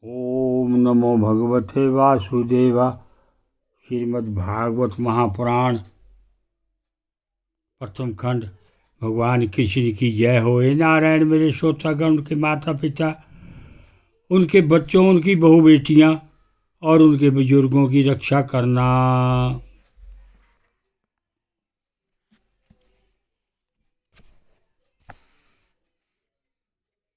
ओम नमो भगवते वासुदेवा। श्रीमद्भागवत महापुराण प्रथम खंड। भगवान कृष्ण की जय हो। हे नारायण मेरे श्रोतागण, उनके माता पिता, उनके बच्चों, उनकी बहू बेटियां और उनके बुजुर्गों की रक्षा करना।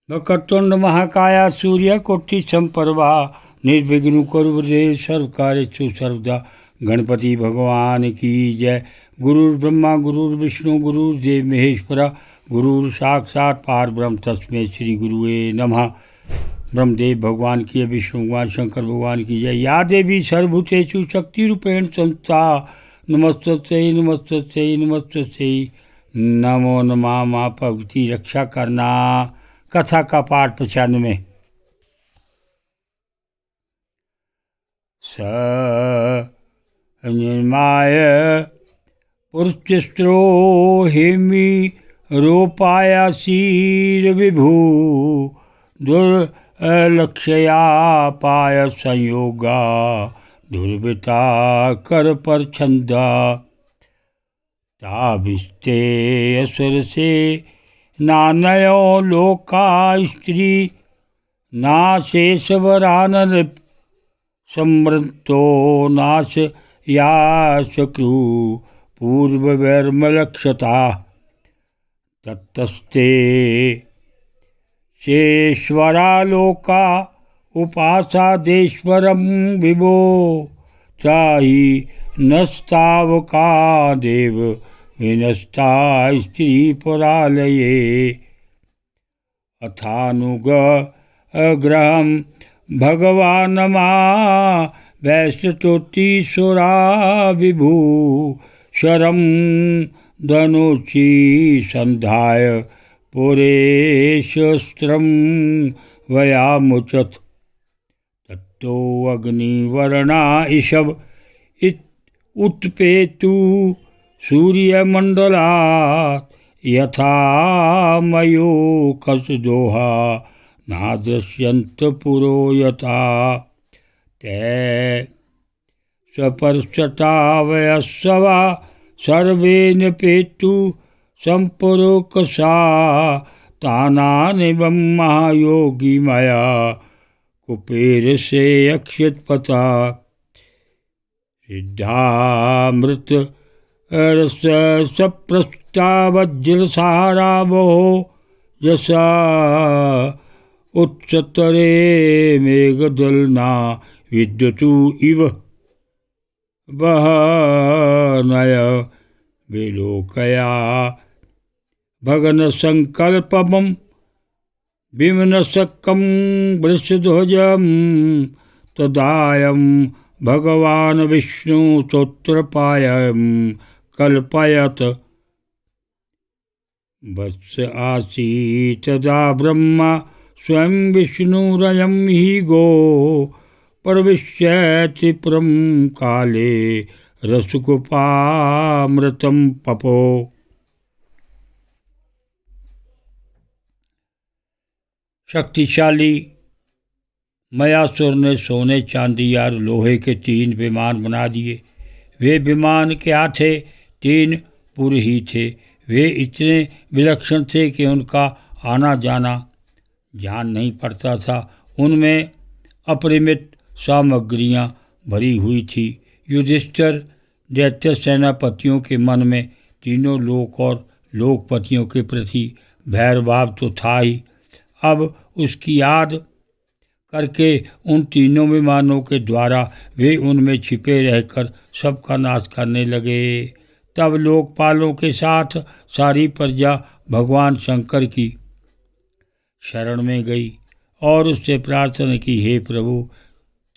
वक्रतुंड महाकाया सूर्य कोटि संप्रभा निर्विघ्न कुरु देव सर्व कार्येषु सर्वदा। गणपति भगवान की जय। गुरुर् ब्रह्मा गुरुर् विष्णु गुरुर्देव महेश्वरा गुरुर् साक्षात् परब्रह्म तस्मै श्री गुरुवे नमः। ब्रह्मदेव भगवान की जय, विष्णु भगवान शंकर भगवान की जय। या देवी सर्वभूतेषु शक्ति रूपेण संस्था नमस्तस्यै नमस्तस्यै नमस्तस्यै नमो नमः। माँ भगवती रक्षा करना। कथा का पाठ 95। स निर्माय पुरुषस्त्रो हेमी रोपायासीर विभु दुर्लक्षया पाय संयोगा दुर्वृता कर पर छंदा ताभिस्ते असुर से नानयो लोका स्त्री नाशेषवरानर समृतो नाश या शक्रु पूर्ववैर्मलक्षता तत्तस्ते शेश्वरा लोका उपासादेश्वरं विभो त्राहि नस्तावका देव विनस्ता स्त्रीपुरालये अथानुग्रहं भगवानमा वैस्तुतिसुरा विभु शरं धनुषि संधाय पुरेशस्त्रं वयामुचत तत्तो अग्निवर्णा इषव उत्पेतु सूर्यमंडलात् यथा मयो कसदोहा नादृश्यन्त पुरो यथा ते सपर्शतावयस्वा सर्वेन पेतु संपुरुकसा तानानिवं महायोगी मया कुपेर से अक्षतपता सिद्धामृत रस सप्रस्तावज्रसारावो यसा उत्सतरे मेघदलना विद्युतु इव वहनय विलोकया भगन संकल्पमं विमनसकं वृषध्वजं तदायं भगवान विष्णु स्तोत्रपायं कल्पयत वत्स आसीत् तदा ब्रह्मा स्वयं विष्णुरयं हि गो प्रविश्यति पुरं काले रसकुपामृतं पपो। शक्तिशाली मयासुर ने सोने चांदी और लोहे के 3 विमान बना दिए। वे विमान क्या थे? 3 पुर ही थे। वे इतने विलक्षण थे कि उनका आना जाना जान नहीं पड़ता था। उनमें अपरिमित सामग्रियां भरी हुई थी। युधिष्ठिर दैत्य सेनापतियों के मन में तीनों लोक और लोकपतियों के प्रति भैरभाव तो था ही। अब उसकी याद करके उन तीनों विमानों के द्वारा वे उनमें छिपे रहकर सबका नाश करने लगे। तब लोकपालों के साथ सारी प्रजा भगवान शंकर की शरण में गई और उससे प्रार्थना की, हे प्रभु,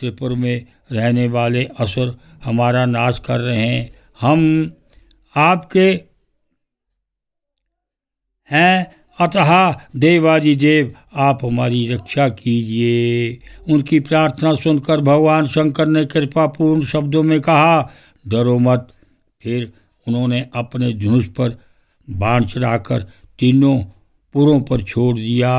त्रिपुर में रहने वाले असुर हमारा नाश कर रहे हैं। हम आपके हैं, अतः देवादिदेव आप हमारी रक्षा कीजिए। उनकी प्रार्थना सुनकर भगवान शंकर ने कृपापूर्ण शब्दों में कहा, डरो मत। फिर उन्होंने अपने धनुष पर बाण चढ़ाकर तीनों पुरों पर छोड़ दिया।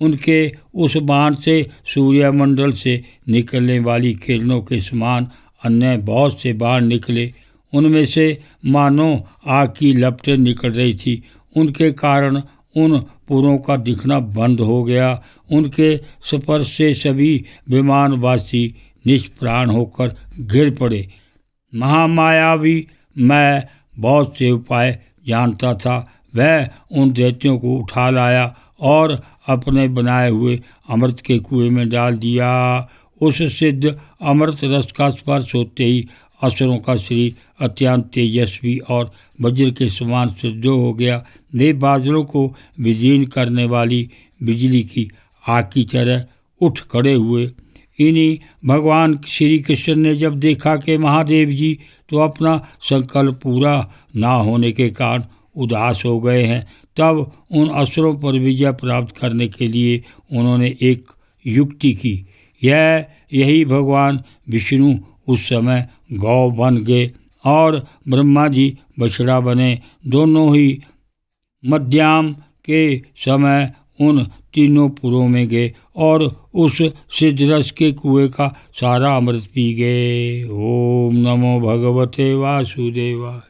उनके उस बाण से सूर्यमंडल से निकलने वाली किरणों के समान अन्य बहुत से बाण निकले। उनमें से मानो आग की लपटें निकल रही थी। उनके कारण उन पुरों का दिखना बंद हो गया। उनके स्पर्श से सभी विमानवासी निष्प्राण होकर गिर पड़े। महामायावी मैं बहुत से उपाय जानता था। वह उन दैत्यों को उठा लाया और अपने बनाए हुए अमृत के कुएं में डाल दिया। उस सिद्ध अमृत रस का स्पर्श होते ही असुरों का शरीर अत्यंत तेजस्वी और वज्र के समान सिद्ध हो गया। वे बादलों को विलीन करने वाली बिजली की आग की तरह उठ खड़े हुए। इन्हीं भगवान श्री कृष्ण ने जब देखा कि महादेव जी तो अपना संकल्प पूरा ना होने के कारण उदास हो गए हैं, तब उन असुरों पर विजय प्राप्त करने के लिए उन्होंने एक युक्ति की। यही भगवान विष्णु उस समय गौ बन गए और ब्रह्मा जी बछड़ा बने। दोनों ही मध्याह्न के समय उन तीनों पुरों में गए और उस सिद्धरस के कुएं का सारा अमृत पी गए। ओम नमो भगवते वासुदेवाय।